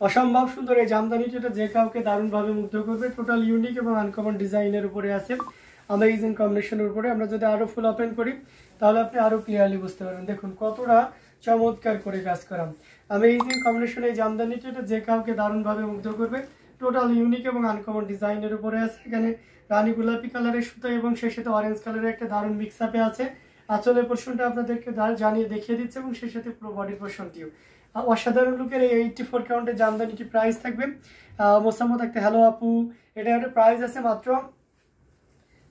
অসম্ভব সুন্দর এই জামদানিটি, এটা যে কাউকে দারুণভাবে মুগ্ধ করবে। টোটাল ইউনিক এবং আনকমন ডিজাইনের উপরে আছে, অ্যামেজিং কম্বিনেশনের উপরে। আমরা যদি আরো ফুল ওপেন করি তাহলে আপনি আরো ক্লিয়ারলি বুঝতে পারবেন। দেখুন কতটা চমৎকার করে কাজ করা, অ্যামেজিং কম্বিনেশন এই জামদানিটি, এটা যে কাউকে দারুণভাবে মুগ্ধ করবে। টোটাল ইউনিক এবং আনকমন ডিজাইনের উপরে আছে। এখানে রানী গোলাপি কালারের সুতো এবং সেই সাথে অরেঞ্জ কালারের একটা দারুণ মিক্স আপে আছে। আঁচলের পোর্শনটা আপনাদেরকে জানিয়ে দেখিয়ে দিচ্ছে এবং সেই সাথে পুরো বডির পোর্শনটিও অসাধারণ লুকের। এই 84 কাউন্টের জামদানিটি প্রাইস থাকবে মোসাম্মদ একটা হ্যালো আপু, এটা একটা প্রাইস আছে মাত্র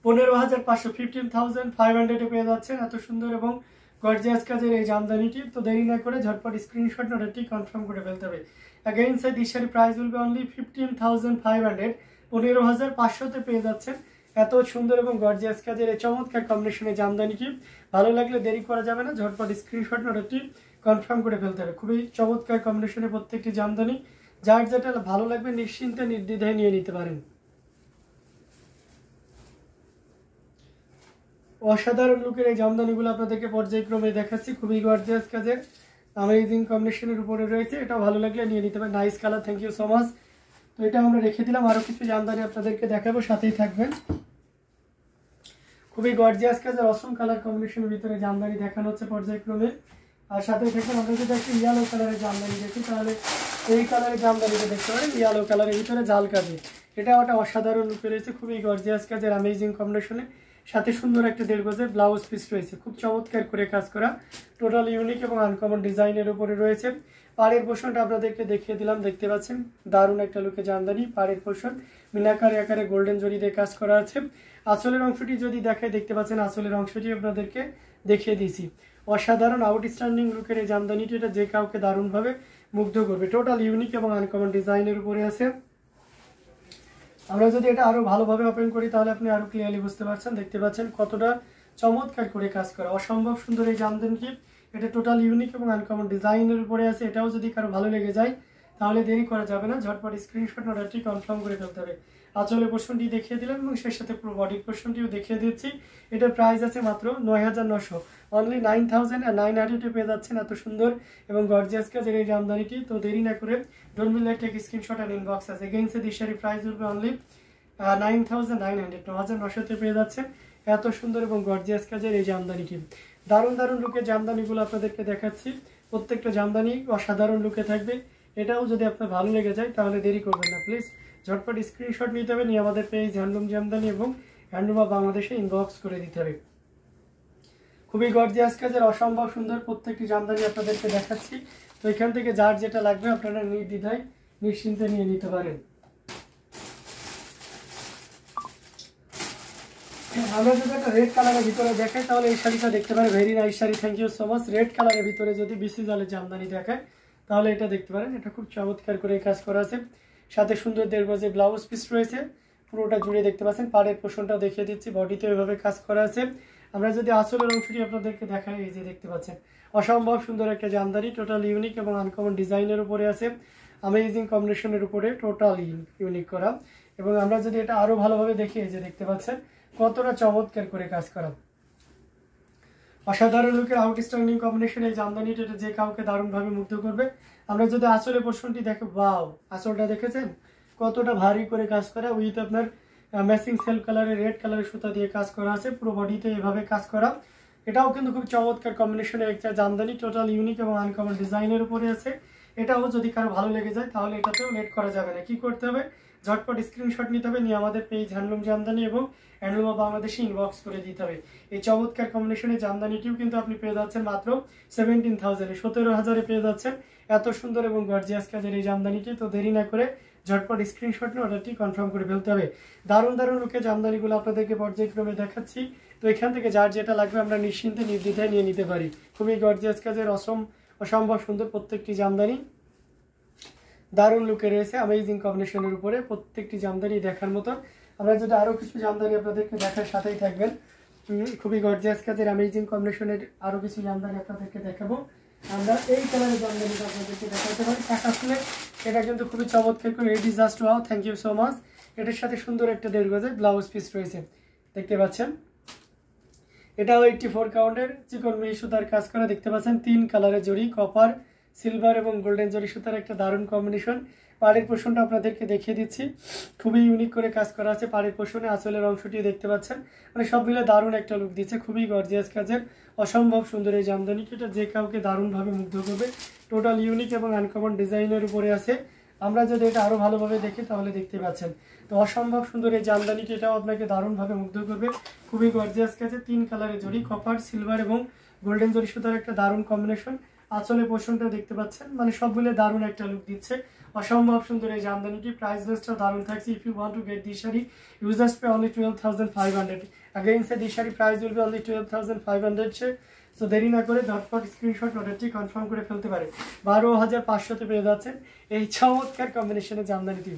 15,500, 15,500 পেয়ে যাচ্ছেন। এত সুন্দর এবং গর্জিয়াস কাজের এই জামদানিটি। তো দেরি না করে ঝটপট স্ক্রিনশট নোটটি কনফার্ম করে ফেলতে হবে। Again Sai this sari price will be only 15,500, 15,500 পেয়ে যাচ্ছেন। এত সুন্দর এবং গর্জিয়াস কাজের এই চমৎকার কম্বিনেশনের জামদানিটি ভালো লাগলে দেরি করা যাবে না, ঝটপট স্ক্রিনশট নোটটি কনফার্ম করে ফেলতে হবে। খুবই চমৎকার কম্বিনেশনের প্রত্যেকটি জামদানি, যার যেটা ভালো লাগবে নিশ্চিন্তে নির্দ্বিধায় নিয়ে নিতে পারেন। অসাধারণ লুকের এই জামদানিগুলো আপনাদেরকে পর্যায়ক্রমে দেখাচ্ছি। খুবই গর্জিয়াস কাজের অ্যামেজিং কম্বিনেশনের উপরে রয়েছে, এটা ভালো লাগলে নিয়ে নিতে পারেন। Nice colour, thank you so much. তো এটা আমরা রেখে দিলাম, আরো কিছু জামদানি আপনাদেরকে দেখাবো, সাথেই থাকবেন। খুবই গর্জিয়াস কাজের অসম কালার কম্বিনেশনের ভিতরে জামদানি দেখানো হচ্ছে পর্যায়ক্রমে। আর সাথে থাকবেন আমরা যদি একটা ইয়েলো কালারের জামদানি দেখি তাহলে এই কালারের জামদানিটা দেখতে পারেন, ইয়েলো কালারের ভিতরে জাল কাজে। এটা একটা অসাধারণ লুকে রয়েছে, খুবই গর্জিয়াস কাজের অ্যামেজিং কম্বিনেশনে। সাথে সুন্দর একটা 1.5 গজের ব্লাউজ পিস রয়েছে, খুব চমৎকার করে কাজ করা। টোটাল ইউনিক এবং আনকমন ডিজাইনের উপরে রয়েছে। পাড়ের পোর্শনটা আপনাদেরকে দেখিয়ে দিলাম, দেখতে পাচ্ছেন দারুণ একটা লুকে জামদানি। পাড়ের পোর্শন মিনাকারি আকারে গোল্ডেন জরি দিয়ে কাজ করা আছে। আঁচলের অংশটি যদি দেখায় দেখতে পাচ্ছেন, আঁচলের অংশটি আপনাদেরকে দেখিয়ে দিয়েছি। অসাধারণ আউটস্ট্যান্ডিং লুকের এই জামদানিটি, এটা যে কাউকে দারুণভাবে মুগ্ধ করবে। টোটাল ইউনিক এবং আনকমন ডিজাইনের উপরে আছে। আমরা যদি এটা আরো ভালোভাবে ওপেন করি তাহলে আপনি আরো ক্লিয়ারলি বুঝতে পারছেন। দেখতে পাচ্ছেন কতটা চমৎকার করে কাজ করা, অসম্ভব সুন্দর এই জামদানিটি। এটা টোটাল ইউনিক এবং আনকমন ডিজাইনের উপরে আছে। এটাও যদি কারো ভালো লেগে যায় তাহলে দেরি করা যাবে না, ঝটপট স্ক্রিনশট অর্ডারটি কনফার্ম করে ফেলতে হবে। আঁচলের পোর্শনটি দেখিয়ে দিলাম এবং সেই সাথে পুরো বডির পোর্শনটিও দেখিয়ে দিচ্ছি। এটার প্রাইস আছে মাত্র 9,900, অনলি 9,900 পেয়ে যাচ্ছেন। এত সুন্দর এবং গর্জিয়াস কাজের এই জামদানিটি। তো দেরি না করে don't be late, take screenshot and inbox us. Against this sari price will be only 9,900, 9,900 পেয়ে যাচ্ছেন। এত সুন্দর এবং গর্জিয়াস কাজের এই জামদানিটি। দারুণ দারুণ লুকের জামদানিগুলো আপনাদেরকে দেখাচ্ছি। প্রত্যেকটা জামদানি অসাধারণ লুকে থাকবে। এটাও যদি আপনার ভালো লেগে যায় তাহলে দেরি করবেন না, প্লিজ ঝটপট স্ক্রিনশট নিতে হবে, নিয়ে আমাদের পেজ হ্যান্ডলুম জামদানি এবং হ্যান্ডলুম অফ বাংলাদেশে ইনবক্স করে দিতে হবে। খুবই গর্জিয়াস কাজের অসম্ভব সুন্দর প্রত্যেকটি জামদানি আপনাদেরকে দেখাচ্ছি। তো এখান থেকে যার যেটা লাগবে আপনারা নির্দ্বিধায় নিশ্চিন্তে নিয়ে নিতে পারেন। আমরা যদি একটা রেড কালারের ভিতরে দেখাই তাহলে এই শাড়িটা দেখতে পারেন, very nice sari, thank you so much. Red কালারের ভিতরে যদি বিসি জালের জামদানি দেখায় তাহলে এটা দেখতে পারেন। এটা খুব চমৎকার করে কাজ করা আছে, সাথে সুন্দর 1.5 গজের ব্লাউজ পিস রয়েছে, পুরোটা জুড়ে দেখতে পাচ্ছেন। পাড়ের পোর্শনটা দেখিয়ে দিচ্ছি, বডিতে এভাবে কাজ করা আছে। আমরা যদি আঁচলের অংশটি আপনাদেরকে দেখাই, এই যে দেখতে পাচ্ছেন অসম্ভব সুন্দর একটা জামদানি। টোটাল ইউনিক এবং আনকমন ডিজাইনের উপরে আছে, অ্যামেজিং কম্বিনেশনের উপরে টোটাল ইউনিক করা। এবং আমরা যদি এটা আরো ভালোভাবে দেখি, এই যে দেখতে পাচ্ছেন কতটা চমৎকার করে কাজ করা। অসাধারণ লুকের আউটস্ট্যান্ডিং কম্বিনেশন এই জামদানিটা, এটা যে কাউকে দারুণভাবে মুগ্ধ করবে। আমরা যদি আঁচলের পোর্শনটি দেখে, ওয়াও, আঁচলটা দেখেছেন কতটা ভারী করে কাজ করা, উইথ আপনার ম্যাচিং সেলফ কালারের রেড কালারের সুতা দিয়ে কাজ করা আছে, পুরো বডিতে এভাবে কাজ করা। এটাও কিন্তু খুব চমৎকার কম্বিনেশনের একটা জামদানি, টোটাল ইউনিক এবং আনকমন ডিজাইনের উপরে আছে। এটাও যদি কারো ভালো লেগে যায় তাহলে এটাতেও লেট করা যাবে না। কি করতে হবে, ঝটপট স্ক্রিনশট নিতে হবে, নিয়ে আমাদের পেজ হ্যান্ডলুম জামদানি এবং হ্যান্ডলুম অফ বাংলাদেশে ইনবক্স করে দিতে হবে। এই চমৎকার কম্বিনেশনের জামদানিটিও কিন্তু আপনি পেয়ে যাচ্ছেন মাত্র 17,000, 17,000 পেয়ে যাচ্ছেন। এত সুন্দর এবং গর্জিয়াস কাজের এই জামদানিটি। তো দেরি না করে ঝটপট স্ক্রিনশট নিয়ে অর্ডারটি কনফার্ম করে ফেলতে হবে। দারুণ দারুণ লুকে জামদানিগুলো আপনাদেরকে পর্যায়ক্রমে দেখাচ্ছি। তো এখান থেকে যার যেটা লাগবে আমরা নিশ্চিন্তে নির্দ্বিধায় নিয়ে নিতে পারি। খুবই গর্জিয়াস কাজের অসম্ভব সুন্দর প্রত্যেকটি জামদানি, দারুণ লুকে রয়েছে, অ্যামেজিং কম্বিনেশনের উপরে প্রত্যেকটি জামদানি দেখার মতো। আমরা যদি আরো কিছু জামদানি আপনাদেরকে দেখার সাথেই থাকবেন। খুবই গর্জিয়াস কাজের অ্যামেজিং কম্বিনেশনের আরো কিছু জামদানি আপনাদেরকে দেখাবো। আমরা এই কালারের জামদানিটা আপনাদেরকে দেখাতে পারি টাকা ফুলে। এটা কিন্তু খুবই চমৎকার করে, it is just wow, thank you so much. এটার সাথে সুন্দর একটা 1.5 গজের ব্লাউজ পিস রয়েছে, দেখতে পাচ্ছেন। এটাও 84 কাউন্টের চিকন মিহি সুতার কাজ করা, দেখতে পাচ্ছেন 3 কালারের জড়ি, কপার, সিলভার এবং গোল্ডেন জরি সুতার একটা দারুণ কম্বিনেশন। পাড়ের পোর্শনটা আপনাদেরকে দেখিয়ে দিচ্ছি, খুবই ইউনিক করে কাজ করা আছে। পাড়ের পোর্শনে আঁচলের অংশটি দেখতে পাচ্ছেন, মানে সব মিলে দারুণ একটা লুক দিচ্ছে, খুবই গর্জিয়াস কাজের, অসম্ভব সুন্দর এই জামদানিটি। এটা যে কাউকে দারুণভাবে মুগ্ধ করবে। টোটাল ইউনিক এবং আনকমন ডিজাইনের উপরে আছে। আমরা যদি এটা আরও ভালোভাবে দেখি তাহলে দেখতে পাচ্ছেন তো অসম্ভব সুন্দর এই জামদানিটি, এটাও আপনাকে দারুণভাবে মুগ্ধ করবে। খুবই গর্জিয়াস কাজে 3 কালারের জড়ি, কপার, সিলভার এবং গোল্ডেন জরি সুতার একটা দারুণ কম্বিনেশন। আঁচলে পোর্শনটা দেখতে পাচ্ছেন, মানে সবগুলো দারুণ একটা লুক দিচ্ছে, অসম্ভব সুন্দর এই জামদানিটি। প্রাইস লিস্টটা দারুণ থাকছে। If you want to get this sari, you just pay only 12,500. Again say this sari price will be only 12,500. So দেরি না করে ঝটপট স্ক্রিনশট অর্ডারটি কনফার্ম করে ফেলতে পারে। 12,500-তে পেয়ে যাচ্ছেন এই চমৎকার কম্বিনেশনের জামদানিটি।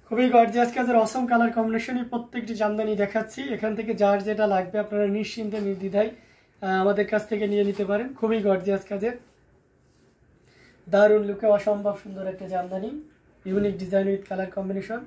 খুবই গর্জিয়াস কাজের অসম কালার কম্বিনেশনই প্রত্যেকটি জামদানি দেখাচ্ছি। এখান থেকে যার যেটা লাগবে আপনারা নিশ্চিন্তে নির্দ্বিধায় আমাদের কাছ থেকে নিয়ে নিতে পারেন। খুবই গর্জিয়াস কাজের দারুণ লুকে অসম্ভব সুন্দর একটা Jamdani, unique design with colour combination,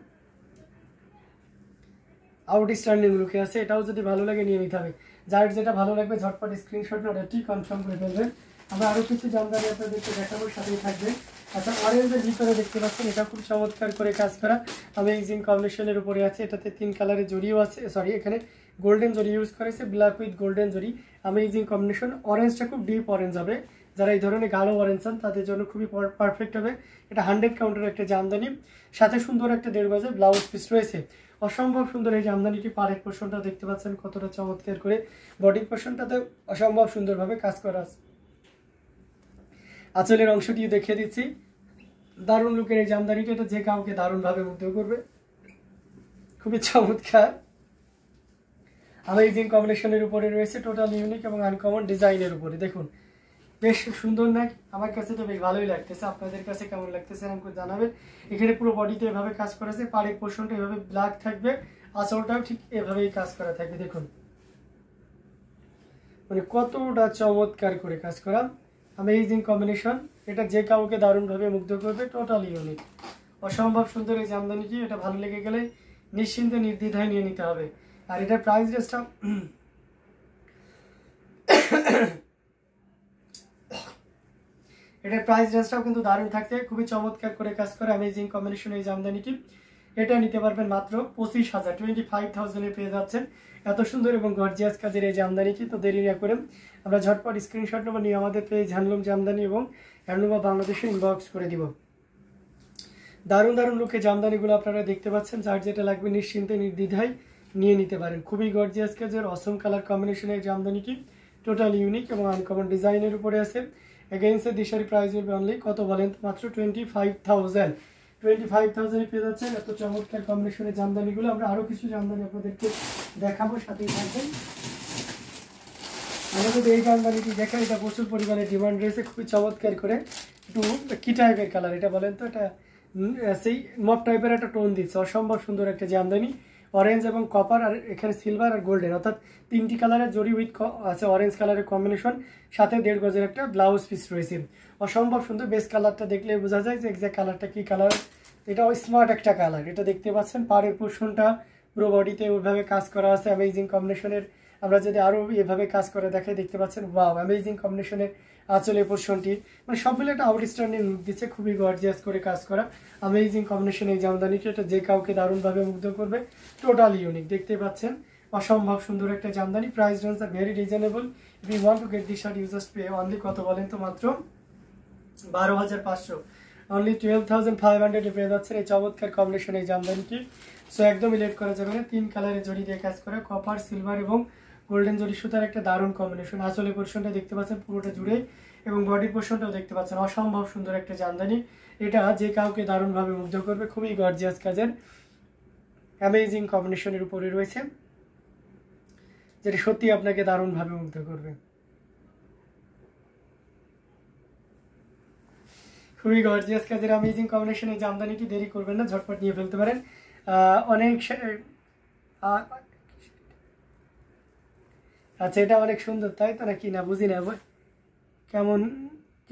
outstanding লুকে আছে। এটাও যদি ভালো লাগে নিয়ে নিতে হবে। যার যেটা ভালো লাগবে ঝটপট স্ক্রিনশট অর্ডারটি কনফার্ম করে ফেলবেন। আমরা আরও কিছু জামদানি আপনাদেরকে দেখাবো, সাথেই থাকবে। আচ্ছা, অরেঞ্জের ভিতরে দেখতে পাচ্ছেন, এটা খুব চমৎকার করে কাজ করা অ্যামেজিং কম্বিনেশনের উপরে আছে। এটাতে 3 কালারের জড়িও আছে, সরি এখানে গোল্ডেন জড়ি ইউজ করেছে, ব্ল্যাক উইথ গোল্ডেন জড়ি, অ্যামেজিং কম্বিনেশন। অরেঞ্জটা খুব ডিপ অরেঞ্জ হবে, যারা এই ধরনের গাঢ় অরেঞ্জ চান তাদের জন্য খুবই পারফেক্ট হবে। এটা 100 কাউন্টের একটা জামদানি, সাথে সুন্দর একটা 1.5 গজের ব্লাউজ পিস রয়েছে। অসম্ভব সুন্দর এই জামদানিটি। পাড়ের পোর্শনটা দেখতে পাচ্ছেন কতটা চমৎকার করে, বডির পোর্শনটাতে অসম্ভব সুন্দরভাবে কাজ করা আছে। আঁচলের অংশটি দেখিয়ে দিচ্ছি, দারুণ লুকের এই জামদানিটি, এটা যে কাউকে দারুণভাবে মুগ্ধ করবে। খুবই চমৎকার অ্যামেজিং কম্বিনেশনের উপরে রয়েছে, টোটাল ইউনিক এবং আনকমন ডিজাইনের উপরে। দেখুন বেশ সুন্দর না? আমার কাছে তো বেশ ভালোই লাগতেছে, আপনাদের কাছে কেমন লাগতেছে আমাকে জানাবেন। এখানে পুরো বডিতে এভাবে কাজ করা আছে, পাড়ের পোর্শনটা এভাবে ব্ল্যাক থাকবে, আঁচলটাও ঠিক এভাবেই কাজ করা থাকবে। দেখুন মানে কতটা চমৎকার করে কাজ করা, অ্যামেজিং কম্বিনেশন। এটা যে কাউকে দারুণভাবে মুগ্ধ করবে, টোটাল ইউনিক অসম্ভব সুন্দর এই জামদানিটি। এটা ভালো লেগে গেলে নিশ্চিন্তে নির্দ্বিধায় নিয়ে নিতে হবে। আর এটার প্রাইস রেঞ্জটা এটার প্রাইস রেঞ্জটাও কিন্তু দারুণ থাকছে, খুবই চমৎকার করে কাজ করে অ্যামেজিং কম্বিনেশন এই জামদানিটি। এটা নিতে পারবেন মাত্র 25,000, 25,000-এ পেয়ে যাচ্ছেন এত সুন্দর এবং গর্জিয়াস কাজের এই জামদানিটি। তো দেরি না করে আমরা ঝটপট স্ক্রিনশট নেব, নিয়ে আমাদের পেজ হ্যান্ডলুম জামদানি এবং হ্যান্ডলুম অফ বাংলাদেশে ইনবক্স করে দিব। দারুণ দারুণ লুকে জামদানিগুলো আপনারা দেখতে পাচ্ছেন, যার যেটা লাগবে নিশ্চিন্তে নির্দ্বিধায় নিয়ে নিতে পারেন। খুবই গর্জিয়াস কাজের অসম কালার কম্বিনেশনের জামদানিটি, টোটাল ইউনিক এবং আনকমন ডিজাইনের উপরে আছে। Against this sari price will be only কত বলেন তো, মাত্র 25,000। 25,000-এ পেয়ে যাচ্ছেন এত চমৎকার কম্বিনেশনের জামদানিগুলো। আমরা আরও কিছু জামদানি আপনাদেরকে দেখাবো, সাথেই থাকবেন। আমরা যদি এই জামদানিটি দেখেন, এটা প্রচুর পরিমাণে ডিমান্ড রয়েছে, খুবই চমৎকার করে। একটু কি টাইপের কালার এটা বলেন তো, এটা সেই মপ টাইপের একটা টোন দিচ্ছে, অসম্ভব সুন্দর একটা জামদানি। অরেঞ্জ এবং কপার, আর এখানে সিলভার আর গোল্ডেন, অর্থাৎ 3টি কালারের জড়ি উইথ আছে অরেঞ্জ কালারের কম্বিনেশন, সাথে 1.5 গজের একটা ব্লাউজ পিস রয়েছে। অসম্ভব সুন্দর, বেস কালারটা দেখলে বোঝা যায় যে এক্সাক্ট কালারটা কি কালার। এটা স্মার্ট একটা কালার, এটা দেখতে পাচ্ছেন। পাড়ের পোর্শনটা পুরো বডিতে ওইভাবে কাজ করা আছে অ্যামেজিং কম্বিনেশনের। আমরা যদি আরও এভাবে কাজ করে দেখাই, দেখতে পাচ্ছেন ওয়াও অ্যামেজিং কম্বিনেশনের আঁচলের পোর্শনটি, মানে সব মিলে একটা আউটস্ট্যান্ডিং লুক দিচ্ছে, খুবই গর্জিয়াস করে কাজ করা অ্যামেজিং কম্বিনেশন এই জামদানিটি। এটা যে কাউকে দারুণভাবে মুগ্ধ করবে, টোটাল ইউনিক। দেখতে পাচ্ছেন অসম্ভব সুন্দর একটা জামদানি। প্রাইস রেঞ্জ আর very reasonable. If you want to get this shirt you just pay only কত বলেন তো, মাত্র 12,500, অনলি 12,500-এ পেয়ে যাচ্ছেন এই চমৎকার কম্বিনেশন এই জামদানিটি। সো একদমই লেট করা যাবে না। 3 কালারের জড়ি দিয়ে কাজ করা, কপার, সিলভার এবং গোল্ডেন জরি সুতার একটা দারুণ কম্বিনেশন। আঁচলে পোর্শনটা দেখতে পাচ্ছেন পুরোটা জুড়ে, এবং বডির পোর্শনটাও দেখতে পাচ্ছেন। অসম্ভব সুন্দর একটা জামদানি, এটা যে কাউকে দারুণভাবে মুগ্ধ করবে। খুবই গর্জিয়াস কাজের অ্যামেজিং কম্বিনেশনের উপরে রয়েছে, যেটা সত্যি আপনাকে দারুণভাবে মুগ্ধ করবে। খুবই গর্জিয়াস কাজের অ্যামেজিং কম্বিনেশন এই জামদানিটি। দেরি করবেন না, ঝটপট নিয়ে ফেলতে পারেন। অনেক আচ্ছা, এটা অনেক সুন্দর তাই তো, নাকি না বুঝি না,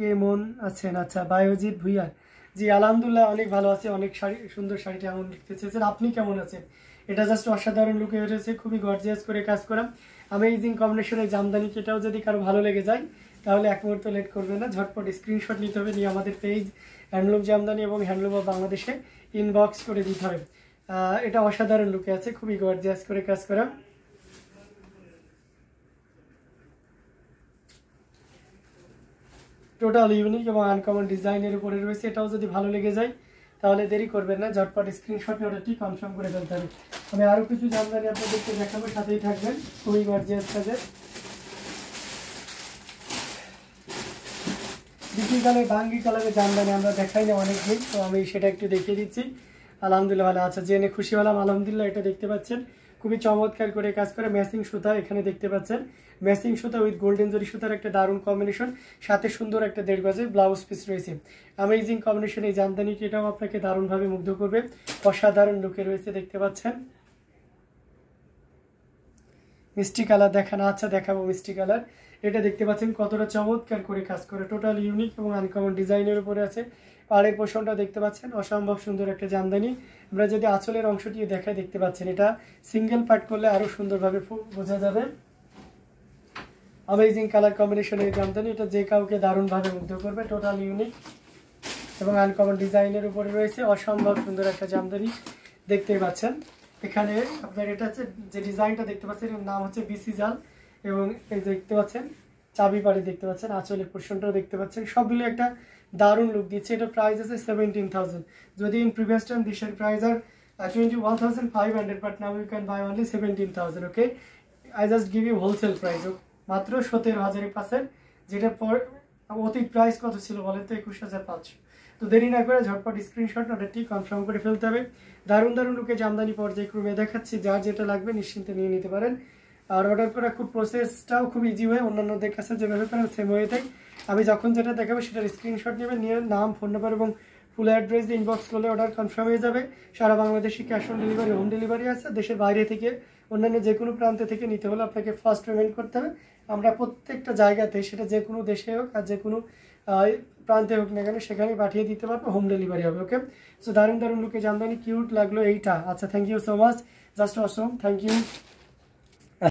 কেমন আছেন? আচ্ছা, বায়োজিৎ ভুইয়ার, জি আলহামদুলিল্লাহ অনেক ভালো আছে, অনেক শাড়ি সুন্দর, শাড়িটা এমন দেখতে চেয়েছেন। আপনি কেমন আছেন এটা জাস্ট অসাধারণ লুকে রয়েছে, খুবই গর্জিয়াস করে কাজ করা অ্যামেজিং কম্বিনেশনের জামদানি। এটাও যদি কারো ভালো লেগে যায় তাহলে এক মুহূর্ত লেট করবে না, ঝটপট স্ক্রিনশট নিতে হবে, নিয়ে আমাদের পেজ হ্যান্ডলুম জামদানি এবং হ্যান্ডলুম অফ বাংলাদেশে ইনবক্স করে দিতে হবে। এটা অসাধারণ লুকে আছে, খুবই গর্জিয়াস করে কাজ করা। টোটাল ইউনিক এবং আনকমন ডিজাইনের উপরে রয়েছে। এটাও যদি ভালো লেগে যায় তাহলে দেরি করবেন না, ঝটপট স্ক্রিনশট নিয়ে অর্ডারটি কনফার্ম করে ফেলতে হবে। আমি আরও কিছু জামদানি আপনাদেরকে দেখাবো, সাথেই থাকবেন। খুবই গর্জিয়াস কাজের বিক্রি কালার বাঙ্গি কালারের জামদানি আমরা দেখাই না অনেকদিন, তো আমি সেটা একটু দেখিয়ে দিচ্ছি। আলহামদুলিল্লাহ ভালো আছে, জেনে খুশি হলাম। আলহামদুলিল্লাহ এটা দেখতে পাচ্ছেন খুবই চমৎকার করে কাজ করে ম্যাচিং সুতা, এখানে দেখতে পাচ্ছেন ম্যাচিং সুতা উইথ গোল্ডেন জরি সুতার একটা দারুণ কম্বিনেশন, সাথে সুন্দর একটা 1.5 গজের ব্লাউজ পিস রয়েছে। অ্যামেজিং কম্বিনেশন এই জামদানিটি, এটাও আপনাকে দারুণভাবে মুগ্ধ করবে, অসাধারণ লুকে রয়েছে। দেখতে পাচ্ছেন মিষ্টি কালার দেখানো, আচ্ছা দেখাবো মিষ্টি কালার। এটা দেখতে পাচ্ছেন কতটা চমৎকার করে কাজ করে, টোটাল ইউনিক এবং আনকমন ডিজাইনের উপরে আছে। পাড়ের পোষণটা দেখতে পাচ্ছেন অসম্ভব সুন্দর একটা জামদানি। আমরা যদি আঁচলের অংশটি দেখাই, দেখতে পাচ্ছেন এটা সিঙ্গেল পার্ট করলে আরো সুন্দরভাবে বোঝা যাবে। অ্যামেজিং কালার কম্বিনেশনের জামদানি, এটা যে কাউকে দারুণভাবে মুগ্ধ করবে, টোটাল ইউনিক এবং আনকমন ডিজাইনের উপরে রয়েছে। অসম্ভব সুন্দর একটা জামদানি দেখতেই পাচ্ছেন। এখানে আপনার এটা হচ্ছে যে ডিজাইনটা দেখতে পাচ্ছেন, এর নাম হচ্ছে বিসি জাল, এবং এই দেখতে পাচ্ছেন চাবি পাড়ি দেখতে পাচ্ছেন, আঁচলের পোর্শনটাও দেখতে পাচ্ছেন, সবগুলো একটা দারুণ লুক দিচ্ছে। এটা প্রাইস আছে 17,000। যদি ইন প্রিভিয়াস টাইম দিশের প্রাইস আর 21,500, but now you can buy only 17,000। Okay, I just give you wholesale price মাত্র 17,000 পাচ্ছেন, যেটা পর অতীত প্রাইস কত ছিল বলেন তো? 21,500। তো দেরি না করে ঝটপট স্ক্রিনশট অর্ডারটি কনফার্ম করে ফেলতে হবে। দারুণ দারুণ লুকে জামদানি পর্যায়ক্রমে দেখাচ্ছি, যার যেটা লাগবে নিশ্চিন্তে নিয়ে নিতে পারেন। আর অর্ডার করা খুব প্রসেসটাও খুব ইজি হয়, অন্যান্যদের কাছে যেভাবে করেন সেম ওয়েতেই। আমি যখন যেটা দেখাবো সেটার স্ক্রিনশট নেবেন, নিয়ে নাম, ফোন নাম্বার এবং ফুল অ্যাড্রেস দিয়ে ইনবক্স করলে অর্ডার কনফার্ম হয়ে যাবে। সারা বাংলাদেশে cash on delivery, home delivery আছে। দেশের বাইরে থেকে অন্যান্য যে কোনো প্রান্ত থেকে নিতে হলে আপনাকে ফার্স্ট পেমেন্ট করতে হবে। আমরা প্রত্যেকটা জায়গাতে, সেটা যে কোনো দেশে হোক আর যে কোনো প্রান্তে হোক না কেন, সেখানে পাঠিয়ে দিতে পারবো, হোম ডেলিভারি হবে। ওকে, সো দারুণ দারুণ লুকে জামদানি, কিউট লাগলো এইটা। আচ্ছা, thank you so much, just awesome, thank you.